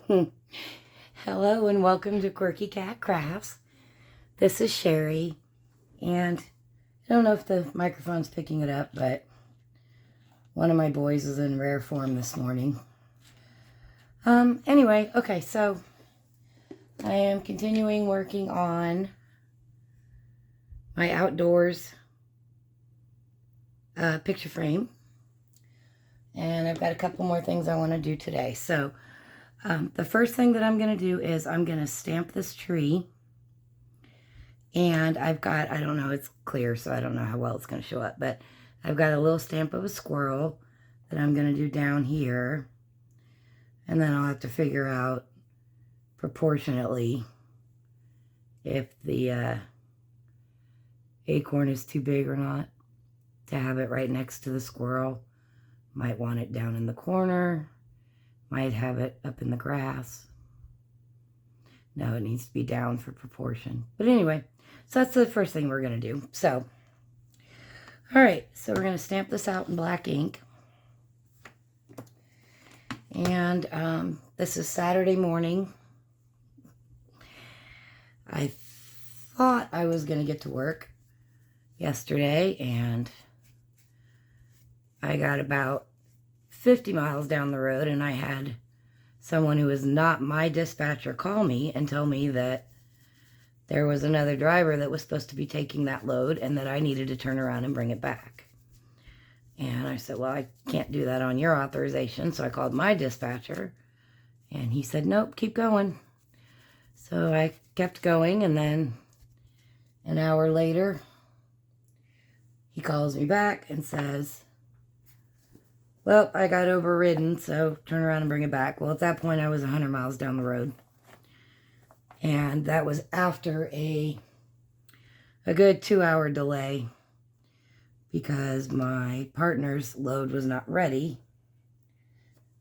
Hello and welcome to Quirky Cat Crafts. This is Sherry, and I don't know if the microphone's picking it up, but one of my boys is in rare form this morning. Anyway, okay, so I am continuing working on my outdoors picture frame, and I've got a couple more things I want to do today. So the first thing that I'm going to do is I'm going to stamp this tree. And I've got, I don't know, it's clear, so I don't know how well it's going to show up. But I've got a little stamp of a squirrel that I'm going to do down here. And then I'll have to figure out proportionately if the acorn is too big or not to have it right next to the squirrel. Might want it down in the corner. Might have it up in the grass. No, it needs to be down for proportion. But anyway, so that's the first thing we're going to do. So, all right, so we're going to stamp this out in black ink. And this is Saturday morning. I thought I was going to get to work yesterday, and I got about 50 miles down the road, and I had someone who is not my dispatcher call me and tell me that there was another driver that was supposed to be taking that load and that I needed to turn around and bring it back. And I said, well, I can't do that on your authorization. So I called my dispatcher, and he said, nope, keep going. So I kept going, and then an hour later, he calls me back and says, well, I got overridden, so turn around and bring it back. Well, at that point, I was 100 miles down the road. And that was after a good 2-hour delay because my partner's load was not ready.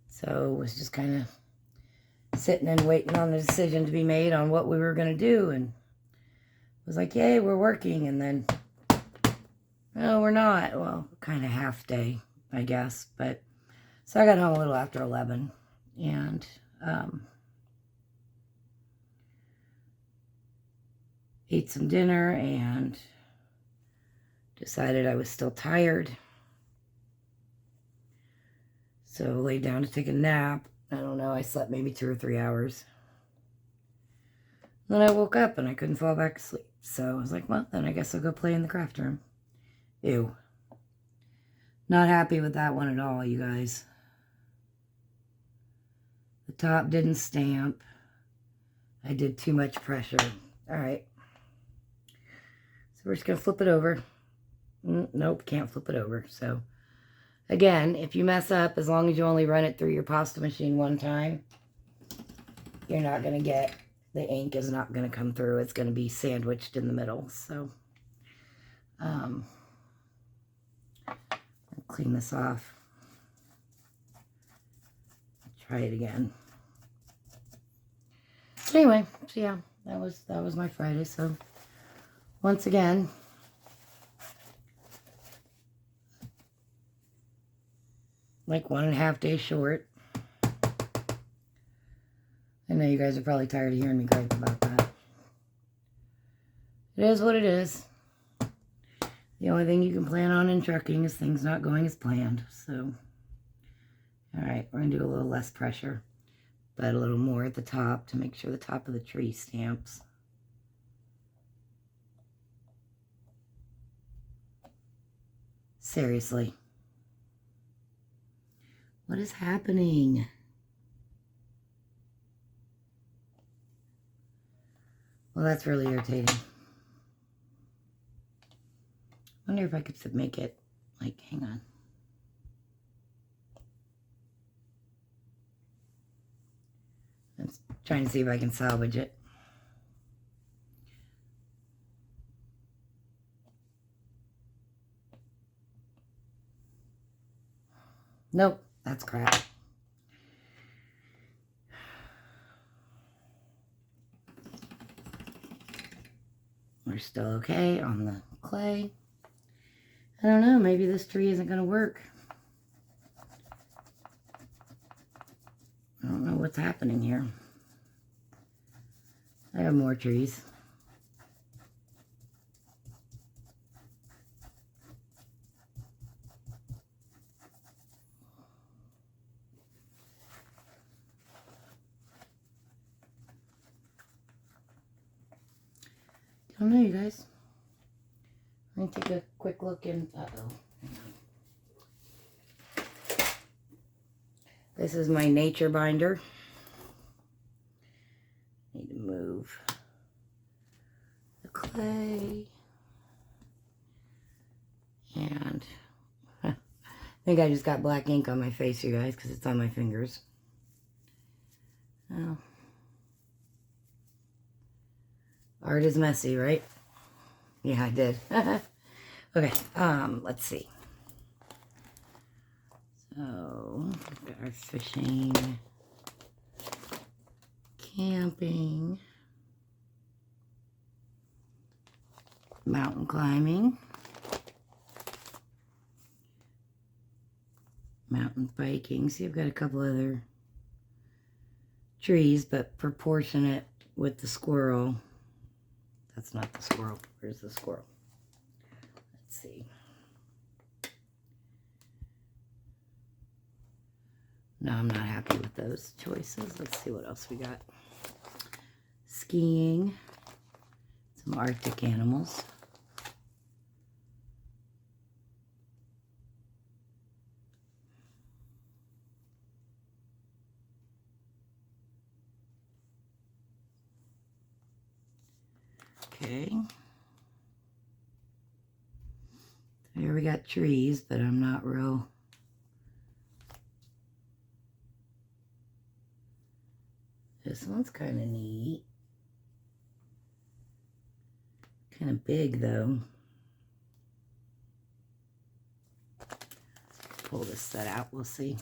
So it was just kind of sitting and waiting on the decision to be made on what we were going to do. And it was like, yay, we're working. And then, no, we're not. Well, kind of half day, I guess. But so I got home a little after 11. And ate some dinner and decided I was still tired. So laid down to take a nap. I don't know, I slept maybe 2 or 3 hours. Then I woke up and I couldn't fall back asleep. So I was like, well, then I guess I'll go play in the craft room. Ew. Not happy with that one at all, you guys. The top didn't stamp. I did too much pressure. All right. So we're just going to flip it over. Nope, can't flip it over. So, again, if you mess up, as long as you only run it through your pasta machine one time, you're not going to get, the ink is not going to come through. It's going to be sandwiched in the middle. So, I'll clean this off. Try it again. Anyway, so yeah, that was my Friday. So, once again, like 1.5 days short. I know you guys are probably tired of hearing me gripe about that. It is what it is. The only thing you can plan on in trucking is things not going as planned. So, all right, we're going to do a little less pressure, but a little more at the top to make sure the top of the tree stamps. Seriously. What is happening? Well, that's really irritating. I wonder if I could make it, like, hang on. I'm trying to see if I can salvage it. Nope, that's crap. We're still okay on the clay. I don't know, maybe this tree isn't going to work. I don't know what's happening here. I have more trees. I don't know, you guys. I'm going to take a quick look in. Uh-oh. This is my nature binder. Need to move the clay. And I think I just got black ink on my face, you guys, because it's on my fingers. Oh. Art is messy, right? Yeah, I did. Okay, let's see. So, we've got our fishing, camping, mountain climbing, mountain biking. See, I've got a couple other trees, but proportionate with the squirrel. That's not the squirrel. Where's the squirrel? Let's see. No, I'm not happy with those choices. Let's see what else we got. Skiing. Some Arctic animals. Okay. So here we got trees, but I'm not real. This one's kind of neat. Kind of big though. Pull this set out, we'll see.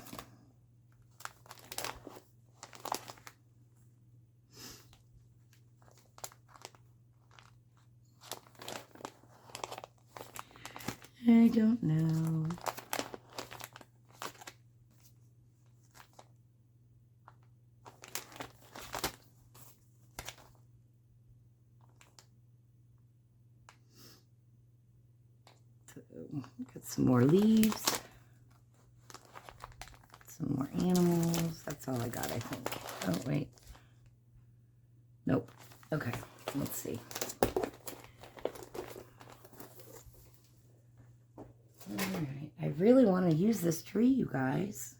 I don't know. So, got some more leaves. Some more animals. That's all I got, I think. Oh, wait. Nope. Okay, let's see. Alright, I really want to use this tree, you guys.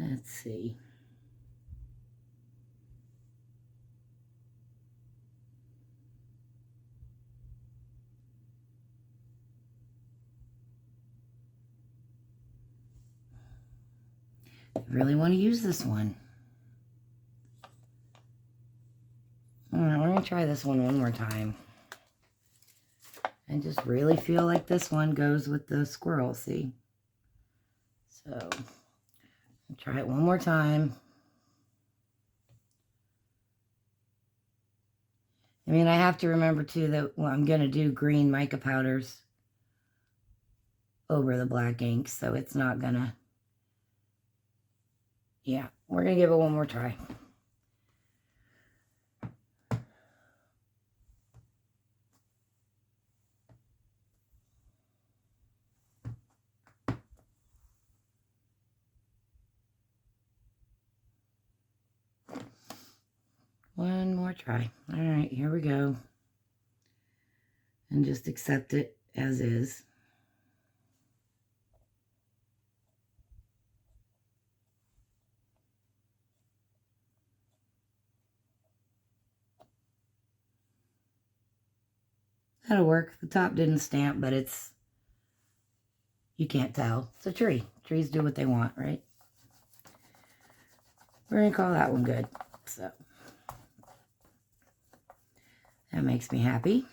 Let's see. I really want to use this one. Alright, we're going to try this one more time. I just really feel like this one goes with the squirrel, see? So, I'll try it one more time. I mean, I have to remember too that I'm going to do green mica powders over the black ink, so it's not going to... Yeah, we're going to give it one more try. One more try. All right, here we go. And just accept it as is. That'll work. The top didn't stamp, but it's, you can't tell. It's a tree. Trees do what they want, right? We're going to call that one good. So, that makes me happy.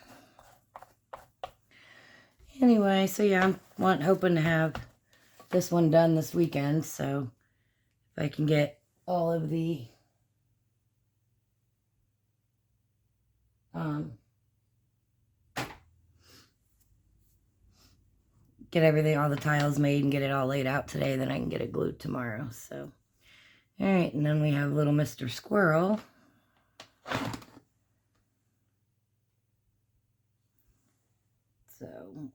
Anyway, so yeah, I'm hoping to have this one done this weekend. So, if I can get all of the Get everything, all the tiles made and get it all laid out today, then I can get it glued tomorrow. So, all right, and then we have little Mr. Squirrel. So,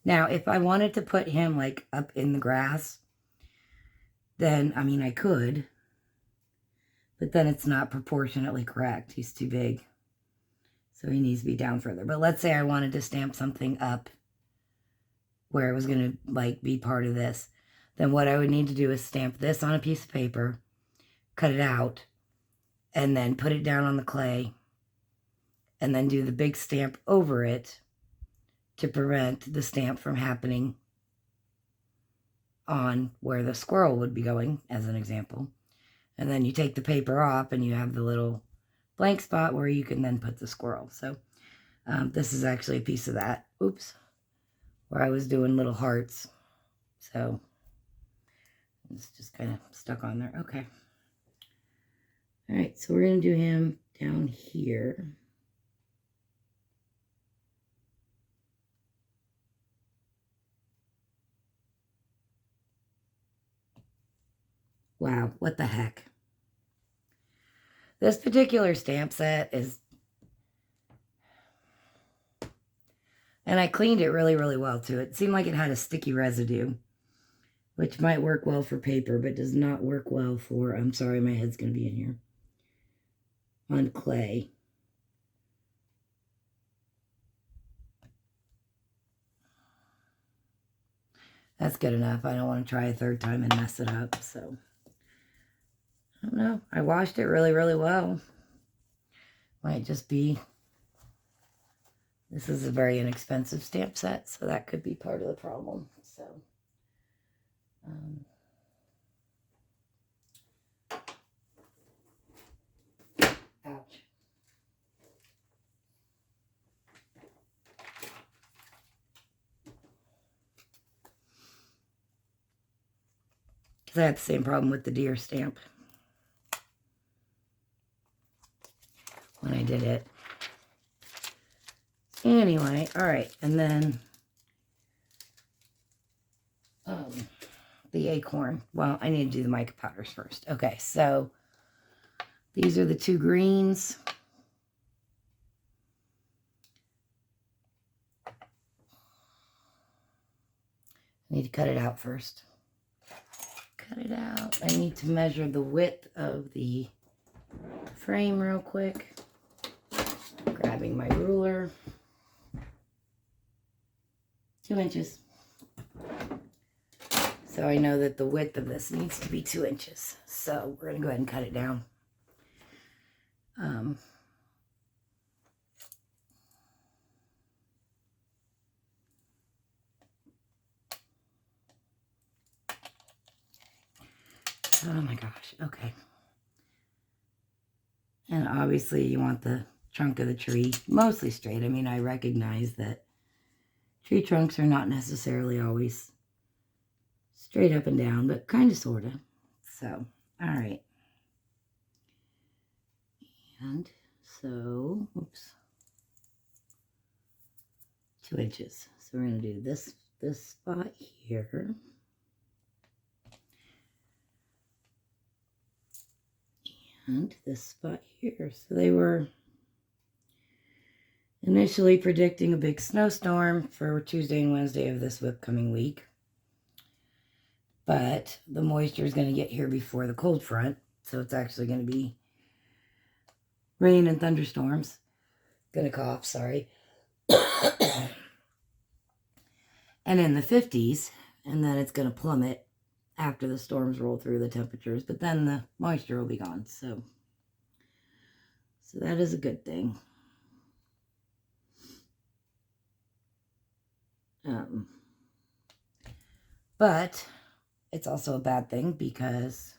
now if I wanted to put him like up in the grass, then, I mean, I could, but then it's not proportionately correct. He's too big. So he needs to be down further. But let's say I wanted to stamp something up where it was going to like be part of this. Then what I would need to do is stamp this on a piece of paper, cut it out, and then put it down on the clay, and then do the big stamp over it to prevent the stamp from happening on where the squirrel would be going, as an example. And then you take the paper off and you have the little blank spot where you can then put the squirrel. So this is actually a piece of that. Oops. Where I was doing little hearts. So it's just kind of stuck on there. Okay. All right, so we're going to do him down here. Wow, what the heck? This particular stamp set is, and I cleaned it really, really well too. It seemed like it had a sticky residue, which might work well for paper, but does not work well for, I'm sorry, my head's going to be in here, on clay. That's good enough. I don't want to try a third time and mess it up, so. I don't know. I washed it really, really well. Might just be, this is a very inexpensive stamp set, so that could be part of the problem. So, ouch. Because I had the same problem with the deer stamp when I did it. Anyway, all right, and then the acorn. Well, I need to do the mica powders first. Okay, so these are the two greens. I need to cut it out first. Cut it out. I need to measure the width of the frame real quick. Grabbing my ruler. 2 inches. So I know that the width of this needs to be 2 inches. So we're going to go ahead and cut it down. Oh my gosh, okay. And obviously you want the trunk of the tree mostly straight. I mean, I recognize that tree trunks are not necessarily always straight up and down, but kind of, sort of. So, all right. And so, oops, 2 inches. So we're going to do this spot here. And this spot here. So they were initially predicting a big snowstorm for Tuesday and Wednesday of this upcoming week. But the moisture is going to get here before the cold front. So it's actually going to be rain and thunderstorms. Gonna cough, sorry. And in the 50s. And then it's going to plummet after the storms roll through, the temperatures. But then the moisture will be gone. So that is a good thing. But it's also a bad thing because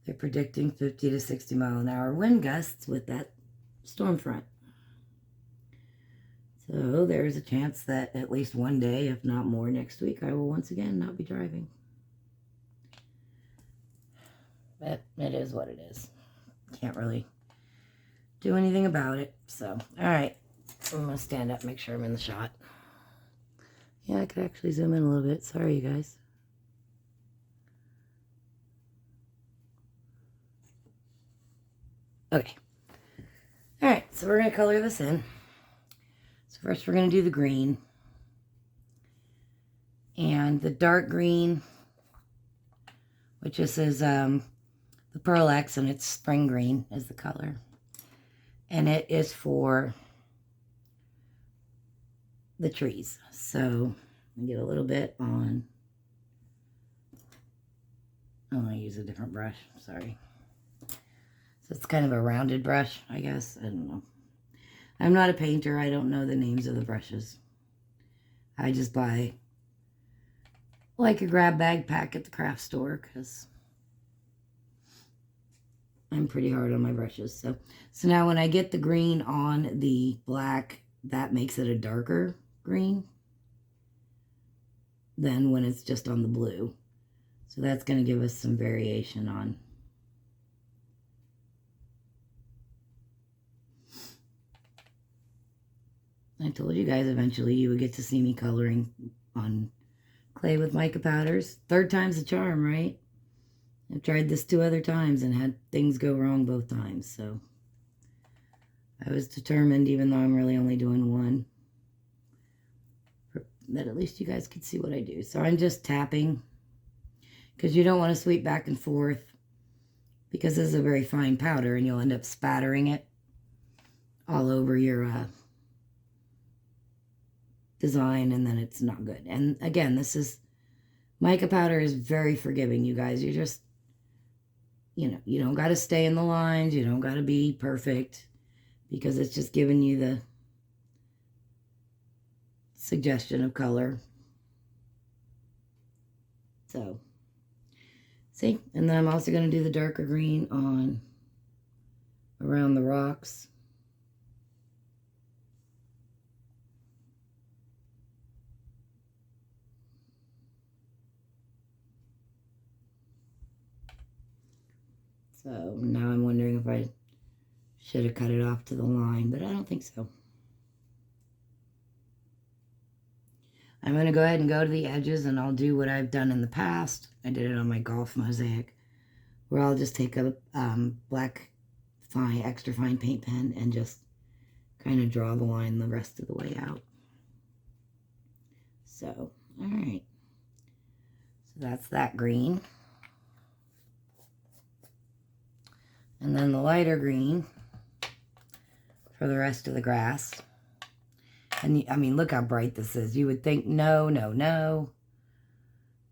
they're predicting 50 to 60 mile an hour wind gusts with that storm front. So there's a chance that at least one day, if not more next week, I will once again not be driving. But it is what it is. Can't really do anything about it. So, all right. I'm going to stand up and make sure I'm in the shot. Yeah, I could actually zoom in a little bit. Sorry, you guys. Okay. All right, so we're going to color this in. So first we're going to do the green. And the dark green, which this is the Pearl X, and it's spring green is the color. And it is for the trees. So I get a little bit on. Oh, I use a different brush. Sorry. So it's kind of a rounded brush, I guess. I don't know. I'm not a painter. I don't know the names of the brushes. I just buy like a grab bag pack at the craft store because I'm pretty hard on my brushes. So now when I get the green on the black, that makes it a darker green than when it's just on the blue. So that's going to give us some variation on. I told you guys eventually you would get to see me coloring on clay with mica powders. Third time's the charm, right? I've tried this 2 other times and had things go wrong both times. So I was determined, even though I'm really only doing one, that at least you guys could see what I do. So I'm just tapping because you don't want to sweep back and forth because this is a very fine powder and you'll end up spattering it all over your design, and then it's not good. And again, this is mica powder is very forgiving, you guys. You just, you don't got to stay in the lines. You don't got to be perfect because it's just giving you the suggestion of color. So, see? And then I'm also going to do the darker green on around the rocks. So now I'm wondering if I should have cut it off to the line, but I don't think so. I'm going to go ahead and go to the edges, and I'll do what I've done in the past. I did it on my golf mosaic, where I'll just take a black fine, extra fine paint pen and just kind of draw the line the rest of the way out. So, all right. So that's that green. And then the lighter green for the rest of the grass. And I mean, look how bright this is. You would think, no, no, no.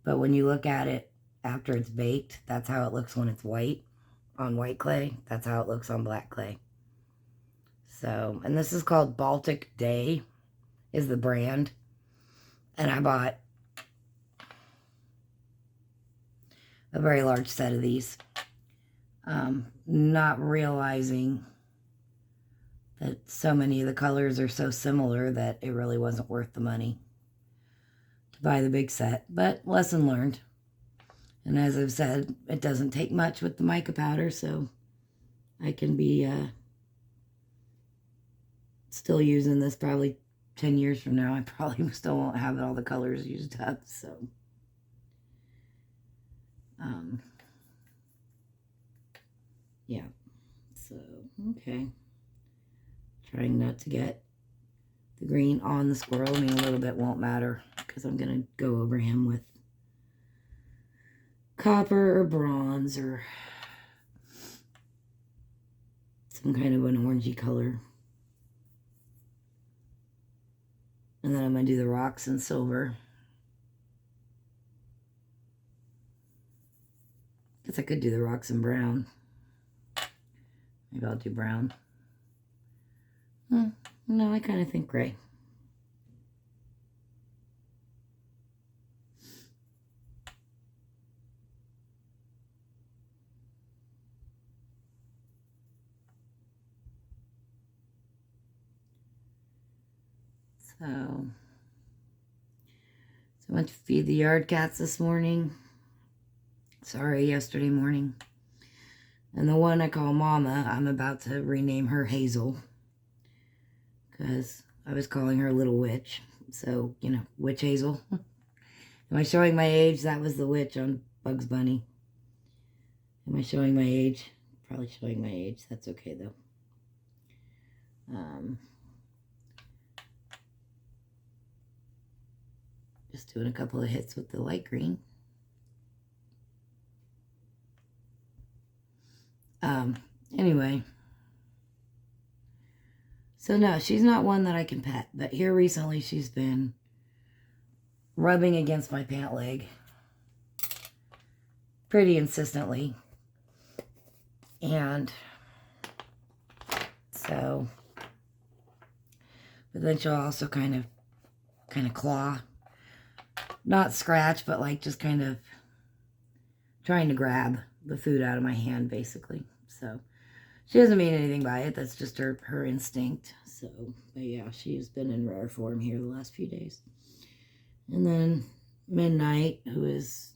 But when you look at it after it's baked, that's how it looks when it's white on white clay. That's how it looks on black clay. So, and this is called Baltic Day is the brand. And I bought a very large set of these. Not realizing that so many of the colors are so similar that it really wasn't worth the money to buy the big set. But lesson learned. And as I've said, it doesn't take much with the mica powder, so I can be still using this probably 10 years from now. I probably still won't have all the colors used up, so. Yeah, so, okay. Trying not to get the green on the squirrel. I mean, a little bit won't matter because I'm going to go over him with copper or bronze or some kind of an orangey color. And then I'm going to do the rocks in silver. Guess I could do the rocks in brown. Maybe I'll do brown. No, I kind of think gray. So I went to feed the yard cats this morning. Sorry, yesterday morning. And the one I call Mama, I'm about to rename her Hazel. Because I was calling her Little Witch. So, you know, Witch Hazel. Am I showing my age? That was the witch on Bugs Bunny. Am I showing my age? Probably showing my age. That's okay, though. Just doing a couple of hits with the light green. Anyway. So no, she's not one that I can pet. But here recently she's been rubbing against my pant leg pretty insistently. And so, but then she'll also kind of claw. Not scratch, but like just kind of trying to grab the food out of my hand, basically. So she doesn't mean anything by it. That's just her instinct. So, but yeah, she's been in rare form here the last few days. And then Midnight, who is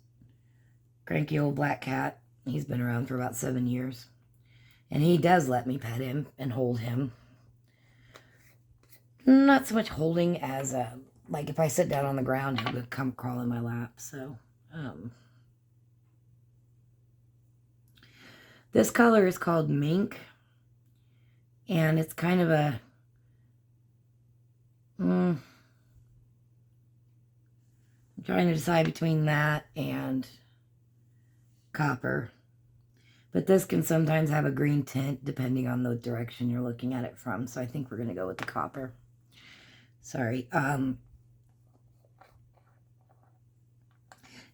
cranky old black cat. He's been around for about 7 years. And he does let me pet him and hold him. Not so much holding as, like if I sit down on the ground, he'll come crawl in my lap. So, this color is called Mink. And it's kind of a, I'm trying to decide between that and copper. But this can sometimes have a green tint depending on the direction you're looking at it from. So I think we're going to go with the copper. Sorry.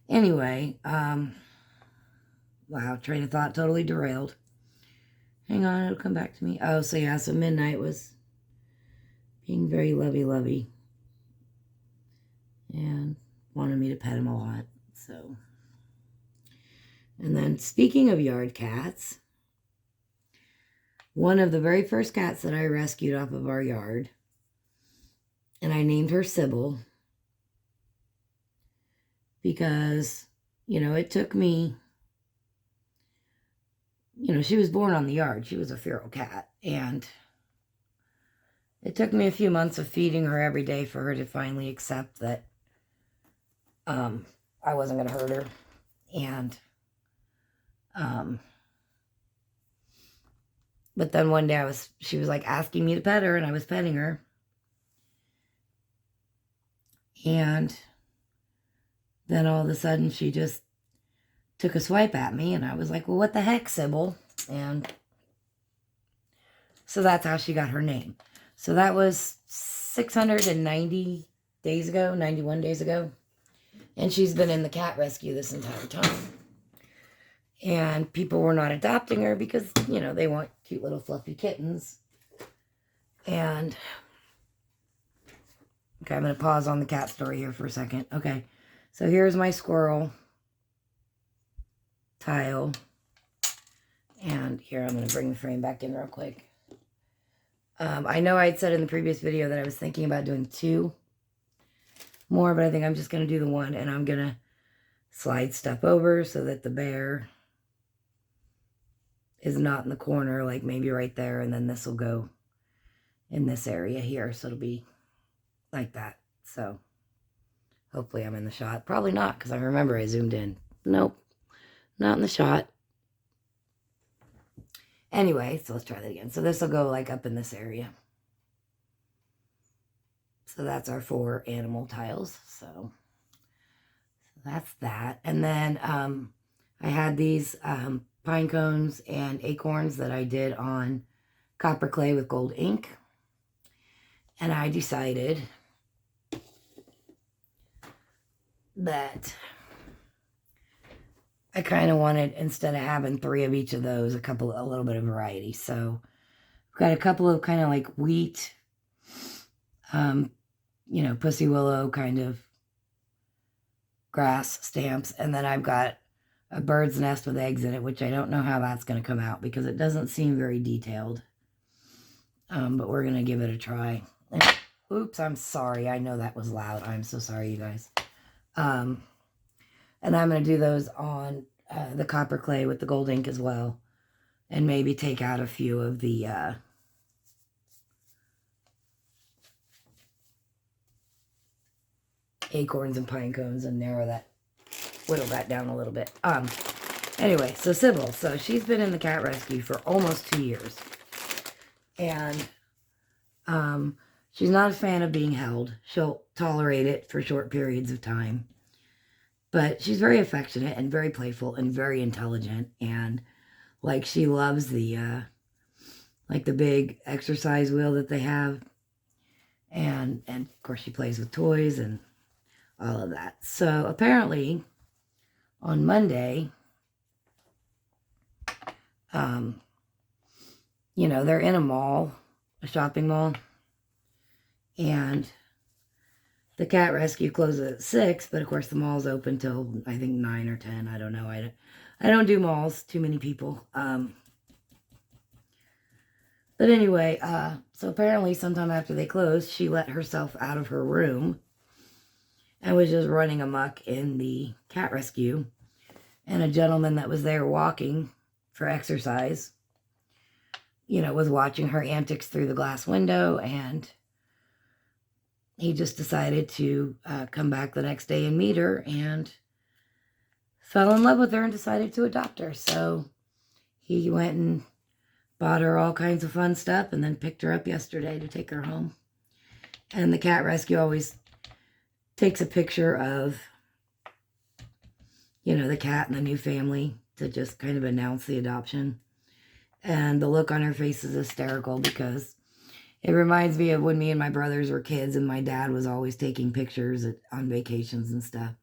Anyway, wow, train of thought totally derailed. Hang on, it'll come back to me. Oh, so yeah, so Midnight was being very lovey-lovey and wanted me to pet him a lot. So, and then speaking of yard cats, one of the very first cats that I rescued off of our yard, and I named her Sybil because, you know, it took me, you know, she was born on the yard. She was a feral cat. And it took me a few months of feeding her every day for her to finally accept that I wasn't going to hurt her. And, but then one day she was like asking me to pet her, and I was petting her. And then all of a sudden she just took a swipe at me, and I was like, well, what the heck, Sybil? And so that's how she got her name. So that was 690 days ago, 91 days ago. And she's been in the cat rescue this entire time. And people were not adopting her because, you know, they want cute little fluffy kittens. And, okay, I'm going to pause on the cat story here for a second. Okay, so here's my squirrel tile. And here, I'm going to bring the frame back in real quick. I know I had said in the previous video that I was thinking about doing 2 more, but I think I'm just going to do the 1, and I'm going to slide stuff over so that the bear is not in the corner, like maybe right there, and then this will go in this area here, so it'll be like that. So hopefully I'm in the shot. Probably not, because I remember I zoomed in. Nope, not in the shot. Anyway, so let's try that again. So this will go like up in this area. So that's our 4 animal tiles. So that's that. And then I had these pine cones and acorns that I did on copper clay with gold ink. And I decided that I kind of wanted, instead of having 3 of each of those, a little bit of variety. So I've got a couple of kind of like wheat, you know, pussy willow kind of grass stamps. And then I've got a bird's nest with eggs in it, which I don't know how that's going to come out because it doesn't seem very detailed. But we're going to give it a try. oops, I'm sorry. I know that was loud. I'm so sorry, you guys. And I'm going to do those on the copper clay with the gold ink as well. And maybe take out a few of the acorns and pine cones and whittle that down a little bit. Anyway, so Sybil, so she's been in the cat rescue for almost 2 years. And she's not a fan of being held. She'll tolerate it for short periods of time. But she's very affectionate and very playful and very intelligent. And like she loves the big exercise wheel that they have. And of course she plays with toys and all of that. So apparently on Monday, they're in a shopping mall, and the cat rescue closes at 6, but of course the mall's open till I think 9 or 10. I don't know. I don't do malls. Too many people. But anyway, so apparently sometime after they closed, she let herself out of her room and was just running amok in the cat rescue. And a gentleman that was there walking for exercise, was watching her antics through the glass window, and he just decided to come back the next day and meet her, and fell in love with her and decided to adopt her. So he went and bought her all kinds of fun stuff and then picked her up yesterday to take her home. And the cat rescue always takes a picture of, the cat and the new family to just kind of announce the adoption. And the look on her face is hysterical because it reminds me of when me and my brothers were kids and my dad was always taking pictures on vacations and stuff.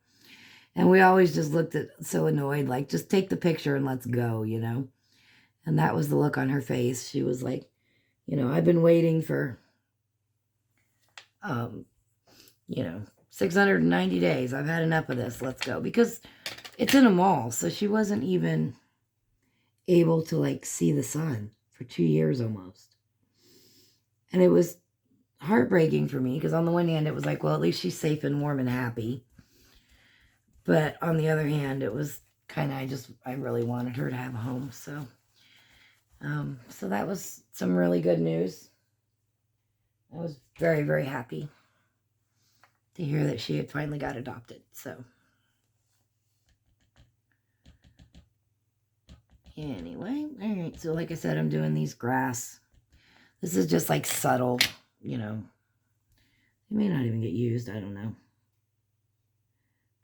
And we always just looked so annoyed, like, just take the picture and let's go, And that was the look on her face. She was like, I've been waiting for, 690 days. I've had enough of this. Let's go. Because it's in a mall, so she wasn't even able to, see the sun for 2 years almost. And it was heartbreaking for me because on the one hand, it was like, well, at least she's safe and warm and happy. But on the other hand, it was kind of, I really wanted her to have a home. So, so that was some really good news. I was very, very happy to hear that she had finally got adopted. So, anyway, all right. So, like I said, I'm doing these grass. This is just like subtle, They may not even get used. I don't know.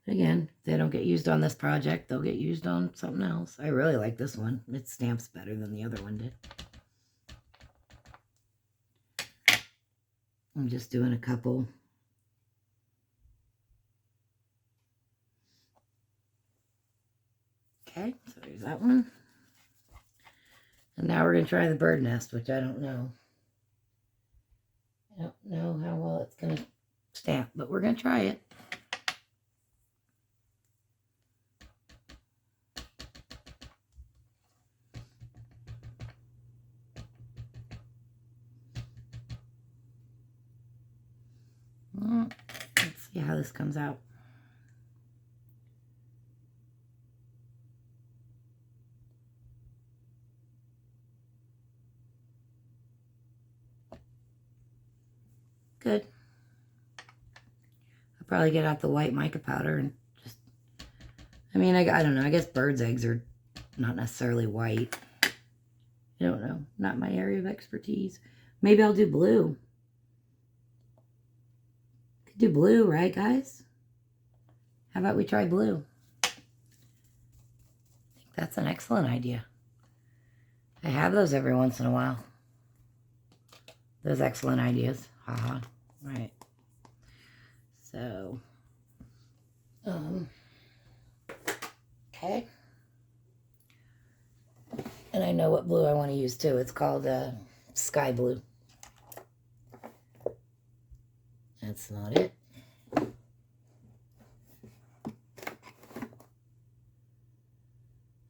But again, if they don't get used on this project, they'll get used on something else. I really like this one. It stamps better than the other one did. I'm just doing a couple. Okay, so there's that one. And now we're going to try the bird nest, which I don't know. I don't know how well it's going to stamp, but we're going to try it. Let's see how this comes out. Good. I'll probably get out the white mica powder and just, I don't know. I guess bird's eggs are not necessarily white. I don't know. Not my area of expertise. Maybe I'll do blue. Could do blue, right, guys? How about we try blue? I think that's an excellent idea. I have those every once in a while. Those excellent ideas. Haha. Right. So, okay. And I know what blue I want to use too. It's called sky blue. That's not it.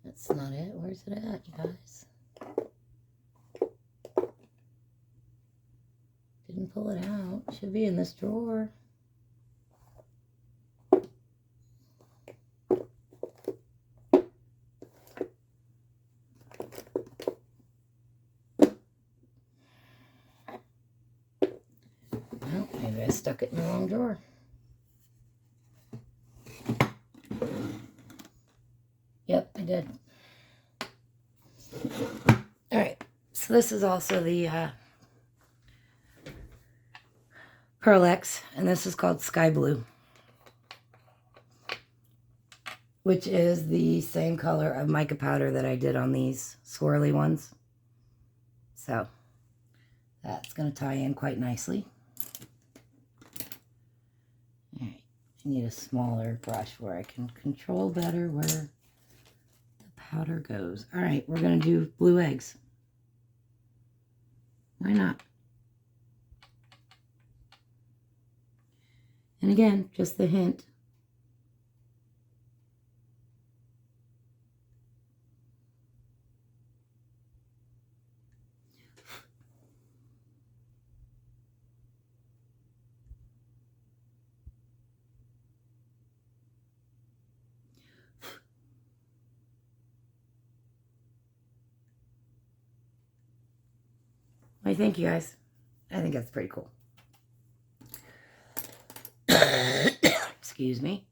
That's not it. Where's it at, you guys? Didn't pull it out. Should be in this drawer. Well, maybe I stuck it in the wrong drawer. Yep, I did. Alright, so this is also the Pearl X, and this is called Sky Blue, which is the same color of mica powder that I did on these swirly ones. So that's going to tie in quite nicely. All right, I need a smaller brush where I can control better where the powder goes. All right, we're going to do blue eggs. Why not? And again, just the hint. I think, you guys, I think that's pretty cool. Excuse me.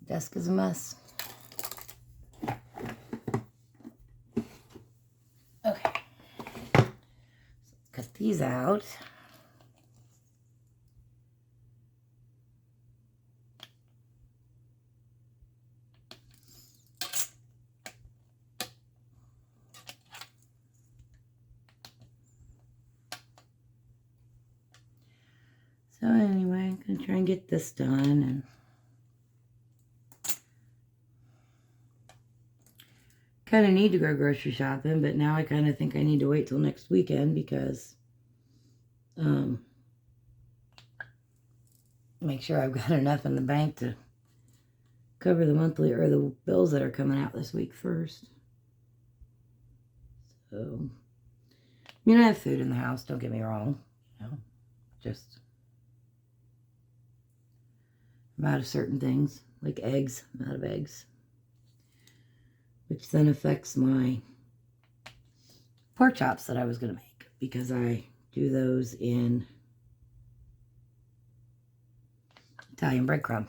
Desk is a mess. Okay. So let's cut these out. So anyway, I'm going to try and get this done, and kind of need to go grocery shopping, but now I kind of think I need to wait till next weekend because make sure I've got enough in the bank to cover the monthly or the bills that are coming out this week first. So, I mean, I have food in the house, don't get me wrong, you know, just I'm out of certain things, like eggs. I'm out of eggs, which then affects my pork chops that I was going to make, because I do those in Italian breadcrumb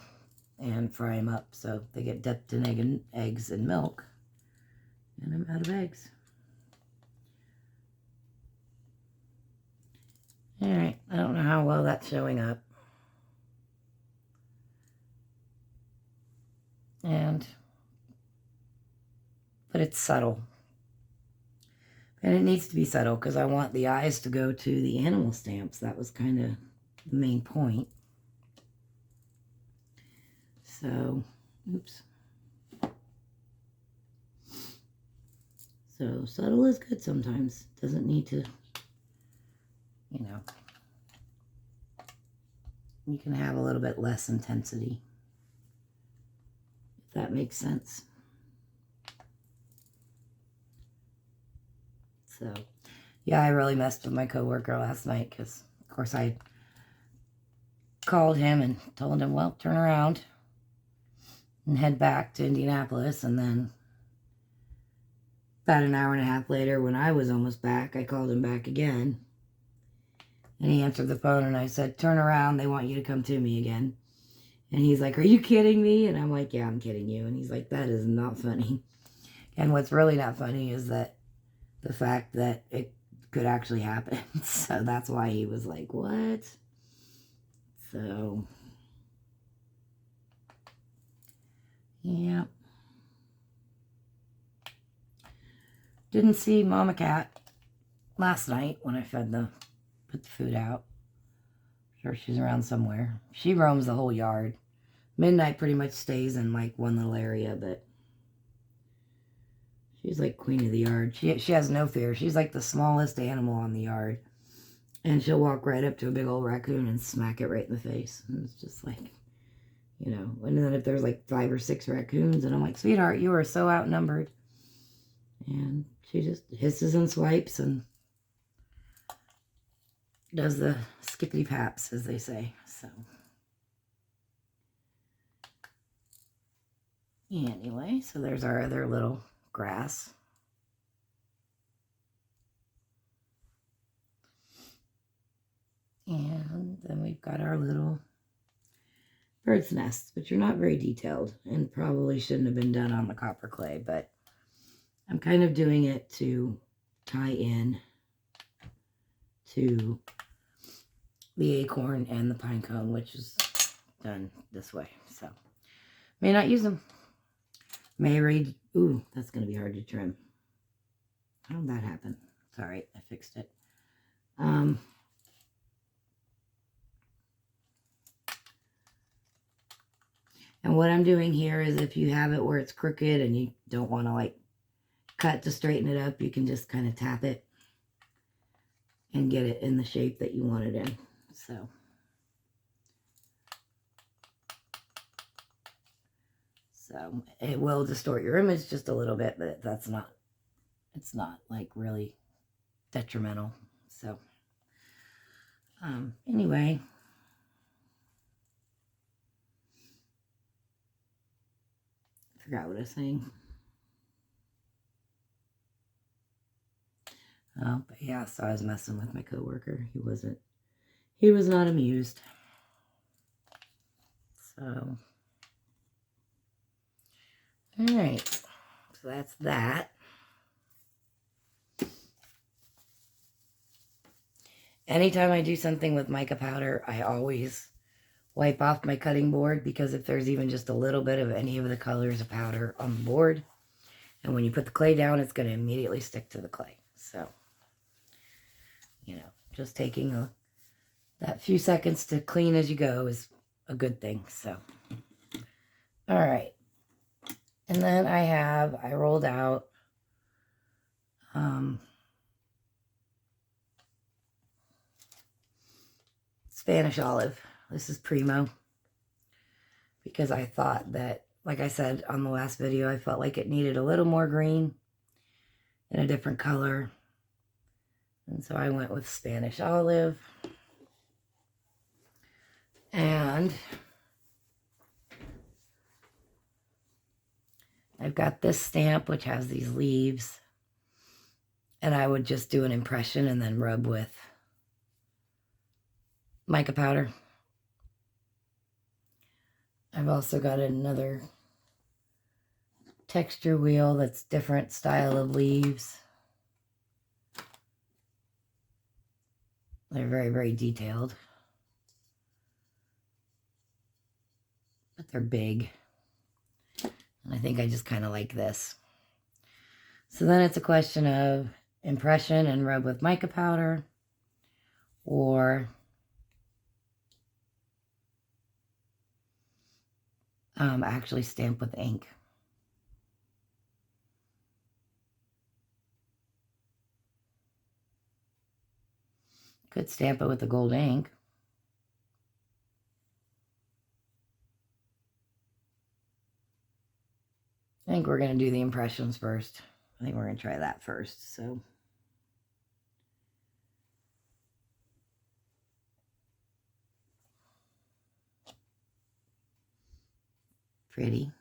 and fry them up so they get dipped in eggs and milk, and I'm out of eggs. Alright, I don't know how well that's showing up. But it's subtle. And it needs to be subtle because I want the eyes to go to the animal stamps. That was kind of the main point. So, oops. So, subtle is good sometimes. Doesn't need to, you know, you can have a little bit less intensity, if that makes sense. So, yeah, I really messed with my coworker last night because, of course, I called him and told him, well, turn around and head back to Indianapolis. And then about an hour and a half later, when I was almost back, I called him back again. And he answered the phone, and I said, turn around, they want you to come to me again. And he's like, are you kidding me? And I'm like, yeah, I'm kidding you. And he's like, that is not funny. And what's really not funny is that the fact that it could actually happen. So that's why he was like, what? So, yeah. Didn't see Mama Cat last night when I put the food out. Sure, she's around somewhere. She roams the whole yard. Midnight pretty much stays in like one little area, but she's like queen of the yard. She has no fear. She's like the smallest animal on the yard. And she'll walk right up to a big old raccoon and smack it right in the face. And it's just like, you know. And then if there's like 5 or 6 raccoons, and I'm like, sweetheart, you are so outnumbered. And she just hisses and swipes and does the skippity paps, as they say. So anyway, so there's our other little grass. And then we've got our little bird's nests, which are not very detailed and probably shouldn't have been done on the copper clay, but I'm kind of doing it to tie in to the acorn and the pine cone, which is done this way. So may not use them. May read. Ooh, that's going to be hard to trim. How did that happen? Sorry, I fixed it. And what I'm doing here is if you have it where it's crooked and you don't want to like cut to straighten it up, you can just kind of tap it and get it in the shape that you want it in. So it will distort your image just a little bit, but it's not like really detrimental. So anyway, I forgot what I was saying. Oh, but yeah, so I was messing with my coworker. He was not amused. So, all right, so that's that. Anytime I do something with mica powder, I always wipe off my cutting board, because if there's even just a little bit of any of the colors of powder on the board, and when you put the clay down, it's going to immediately stick to the clay. So, you know, just taking that few seconds to clean as you go is a good thing. So, all right. And then I rolled out Spanish olive. This is Primo, because I thought that, like I said on the last video, I felt like it needed a little more green and a different color. And so I went with Spanish olive. And I've got this stamp, which has these leaves. And I would just do an impression and then rub with mica powder. I've also got another texture wheel that's different style of leaves. They're very, very detailed. But they're big. And I think I just kind of like this. So then it's a question of impression and rub with mica powder, or actually stamp with ink. Could stamp it with the gold ink. I think we're going to do the impressions first. I think we're going to try that first. So pretty.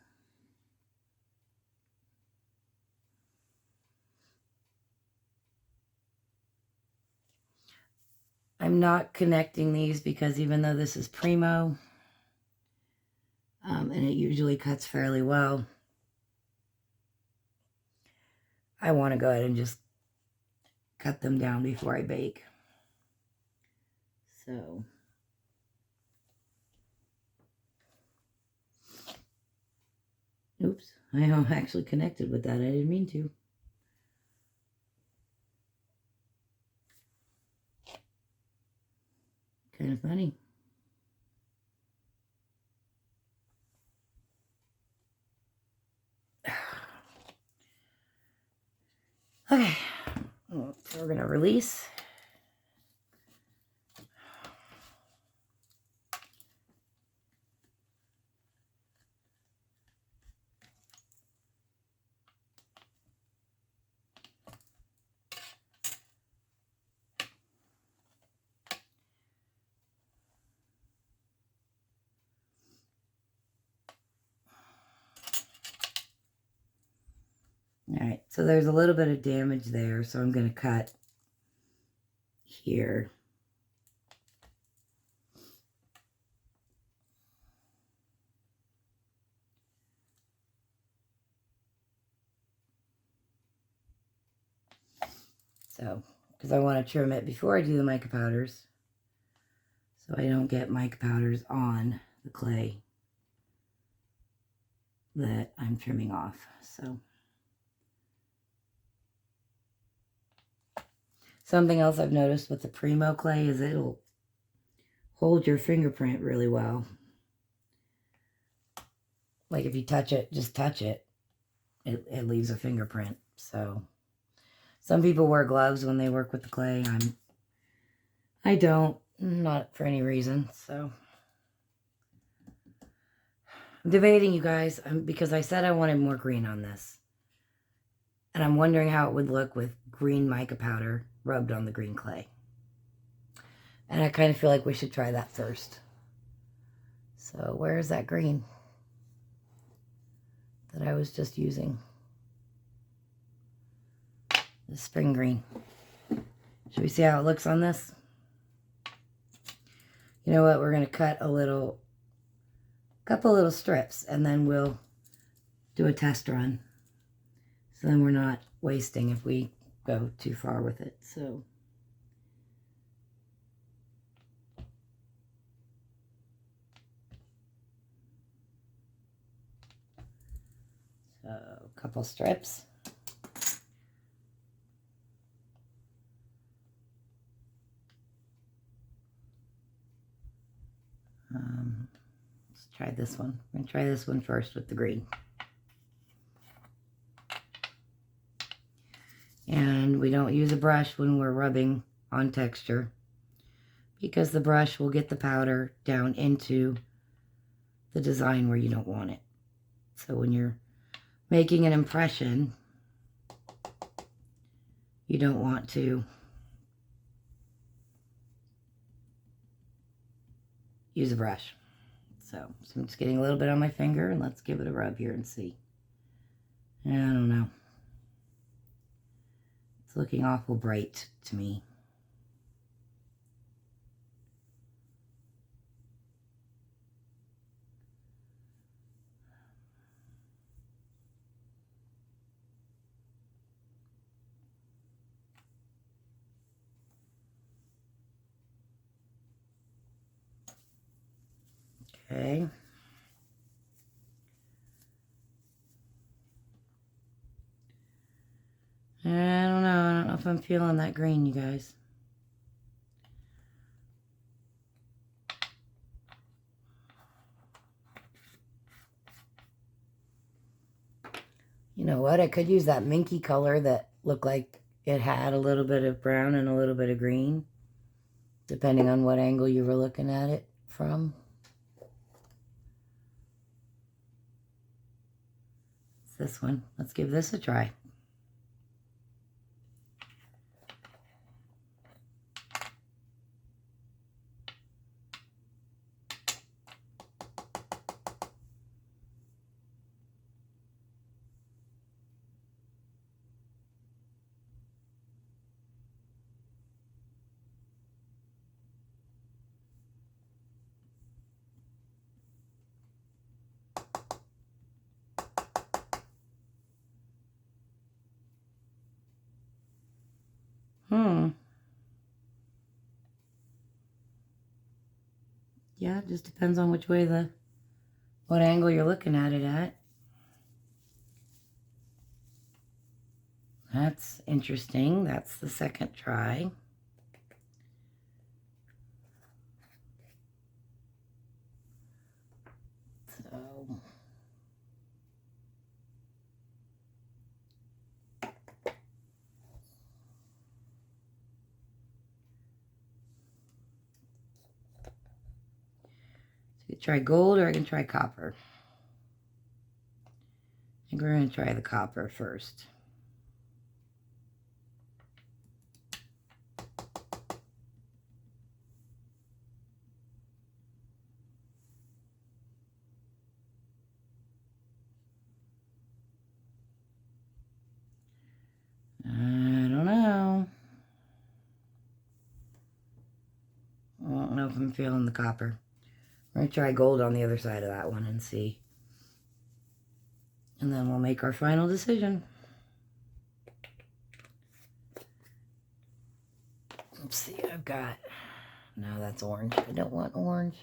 I'm not connecting these because even though this is Primo, and it usually cuts fairly well, I want to go ahead and just cut them down before I bake. So oops, I am actually connected with that. I didn't mean to. Kind of funny. Okay, so we're going to release. Alright, so there's a little bit of damage there, so I'm going to cut here. So, because I want to trim it before I do the mica powders, so I don't get mica powders on the clay that I'm trimming off. So, something else I've noticed with the Primo clay is it'll hold your fingerprint really well. Like if you touch it, just touch it, it leaves a fingerprint. So some people wear gloves when they work with the clay. I don't, not for any reason. So I'm debating, you guys, because I said I wanted more green on this. And I'm wondering how it would look with green mica powder rubbed on the green clay. And I kind of feel like we should try that first. So where is that green that I was just using? The spring green. Should we see how it looks on this? You know what? We're going to cut a couple little strips, and then we'll do a test run. So then we're not wasting if we go too far with it. So a couple strips. Let's try this one. I'm going to try this one first with the green. And we don't use a brush when we're rubbing on texture, because the brush will get the powder down into the design where you don't want it. So when you're making an impression, you don't want to use a brush. So I'm just getting a little bit on my finger, and let's give it a rub here and see. I don't know. It's looking awful bright to me. Okay. I don't know. I don't know if I'm feeling that green, you guys. You know what? I could use that minky color that looked like it had a little bit of brown and a little bit of green, depending on what angle you were looking at it from. It's this one. Let's give this a try. Yeah, it just depends on which way what angle you're looking at it at. That's interesting. That's the second try. So I can try gold, or I can try copper. I think we're going to try the copper first. I don't know if I'm feeling the copper. I'm going to try gold on the other side of that one and see. And then we'll make our final decision. Let's see, I've got... No, that's orange. I don't want orange.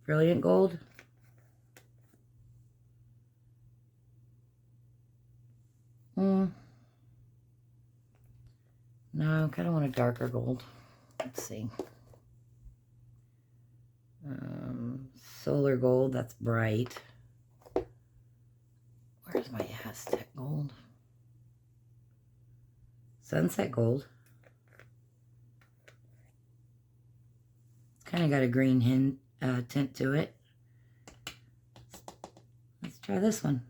Brilliant gold. No, I kind of want a darker gold. Let's see. Solar gold, that's bright. Where's my Aztec gold? Sunset gold. It's kind of got a green tint to it. Let's try this one.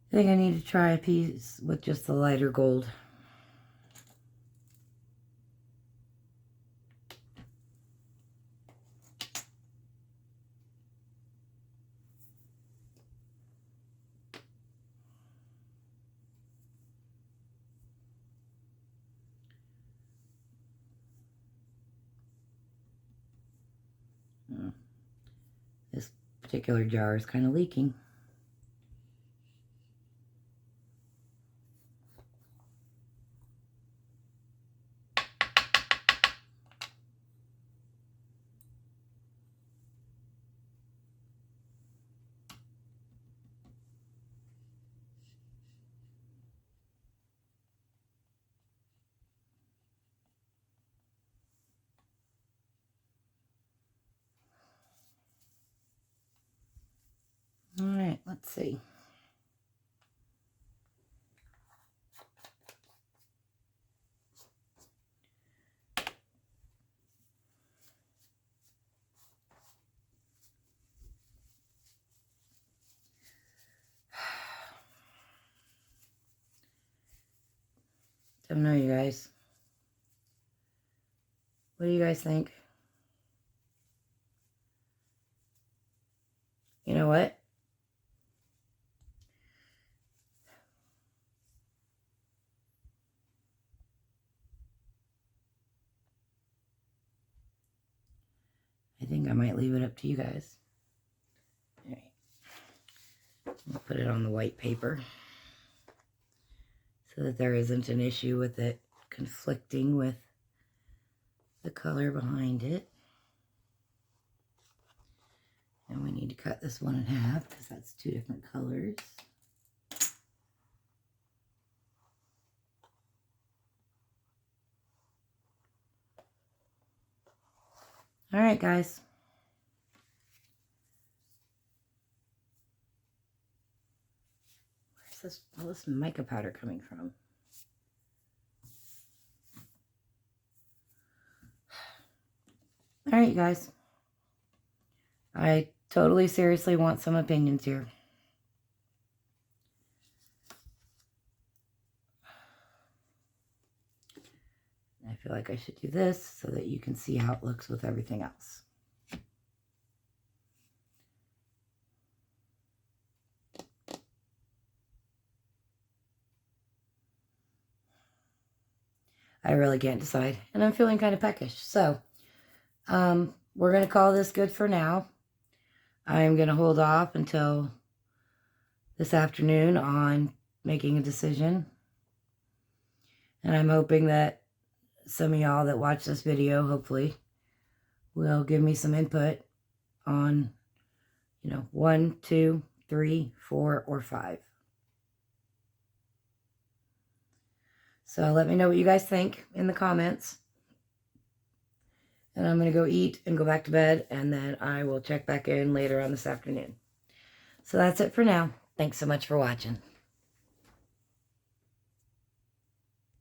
I think I need to try a piece with just the lighter gold. This particular jar is kind of leaking. All right, let's see. Don't know, you guys. What do you guys think? You know what? I think I might leave it up to you guys. All right. I'll put it on the white paper so that there isn't an issue with it conflicting with the color behind it. And we need to cut this one in half because that's two different colors. All right, guys. Where's all this mica powder coming from? All right, guys. I totally seriously want some opinions here. I feel like I should do this so that you can see how it looks with everything else. I really can't decide, and I'm feeling kind of peckish. So, we're going to call this good for now. I'm going to hold off until this afternoon on making a decision. And I'm hoping that some of y'all that watch this video, hopefully, will give me some input on, 1, 2, 3, 4, or 5. So let me know what you guys think in the comments. And I'm going to go eat and go back to bed, and then I will check back in later on this afternoon. So that's it for now. Thanks so much for watching.